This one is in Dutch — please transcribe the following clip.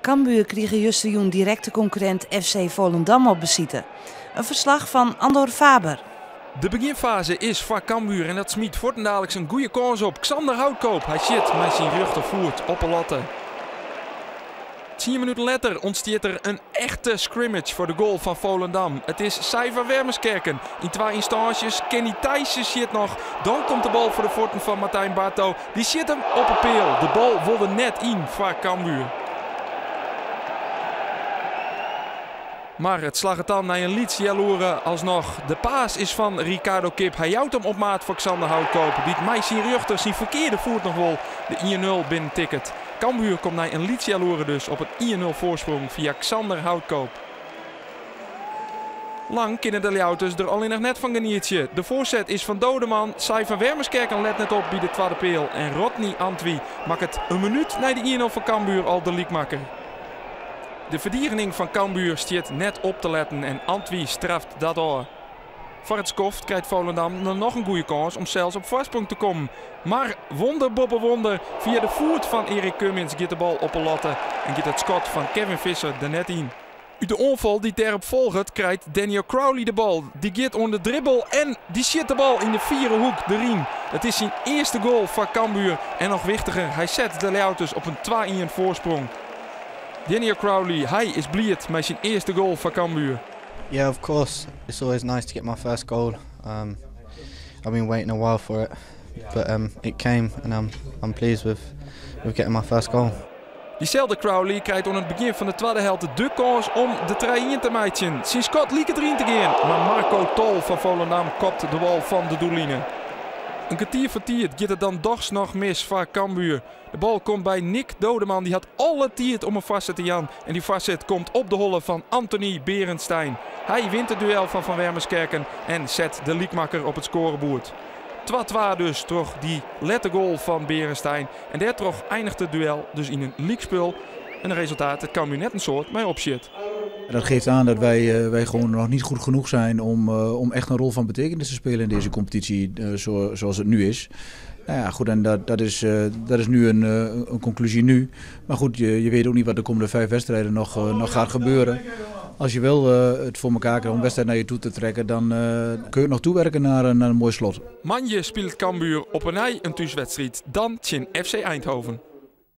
Cambuur kreeg juist directe concurrent FC Volendam op bezieten. Een verslag van Andor Faber. De beginfase is voor Cambuur en dat smiet voortendadelijk een goede kans op. Xander Houtkoop, hij zit met zijn rug te voert op een latte. 10 minuten later ontstaat er een echte scrimmage voor de goal van Volendam. Het is Saiva Wermerskerken. In 2 instanties. Kenny Thijssen zit nog. Dan komt de bal voor de voeten van Martijn Barto. Die zit hem op een peel. De bal wilde net in voor Cambuur. Maar het slag het dan naar een lieds jaloeren alsnog. De paas is van Ricardo Kip. Hij jouwt hem op maat voor Xander Houtkoop. Die het mij zijn ruchter zijn verkeerde voet nog wel de 1-0 binnen ticket. Cambuur komt naar een lieds jaloeren dus op een 1-0 voorsprong via Xander Houtkoop. Lang kunnen de Ljouters er alleen nog net van genietje. De voorzet is van Dodeman. Saiva Wermerskerken let net op bij de tweede peel. En Rodney Antwi maakt het een minuut na de 1-0 van Cambuur al de liekmakker. De verdiening van Cambuur stiert net op te letten en Antwi straft dat door. Voor het skoft krijgt Volendam dan nog een goede kans om zelfs op voorsprong te komen. Maar wonder boppe wonder, via de voet van Erik Cummins gaat de bal op een latte en gaat het schot van Kevin Visser er net in. Uit de onval die daarop volgt krijgt Daniel Crowley de bal. Die gaat onder de dribbel en die zit de bal in de vierde hoek erin. Het is zijn eerste goal van Cambuur en nog wichtiger, hij zet de Ljouters op een 2-1 voorsprong. Daniel Crowley, hij is blijd met zijn eerste goal van Cambuur. Yeah, of course. It's always nice to get my first goal. I've been waiting a while for it, but it came, and I'm pleased with getting my first goal. Diezelfde Crowley krijgt aan het begin van de tweede helft de kans om de 3-1 te maken. Zijn schot liep het erin te gaan, maar Marco Tol van Volendam kopt de bal van de doellinie. Een kwartier voor tijd gaat het dan toch nog mis voor Cambuur. De bal komt bij Nick Dodeman, die had alle tijd om een vastzet te jan. En die vastzet komt op de holle van Anthony Berendstein. Hij wint het duel van Wermerskerken en zet de liekmakker op het scorebord. 2-2 dus toch die lette goal van Berendstein. En daar toch eindigt het duel dus in een liekspul. En een resultaat, het Cambuur net een soort maar opzit. Dat geeft aan dat wij gewoon nog niet goed genoeg zijn om echt een rol van betekenis te spelen in deze competitie zoals het nu is. Nou ja, goed, en dat is nu een conclusie nu. Maar goed, je weet ook niet wat de komende 5 wedstrijden nog gaat gebeuren. Als je wel het voor elkaar krijgt om een wedstrijd naar je toe te trekken, dan kun je nog toewerken naar een mooi slot. Manje speelt Cambuur op een thuiswedstrijd, dan tegen FC Eindhoven.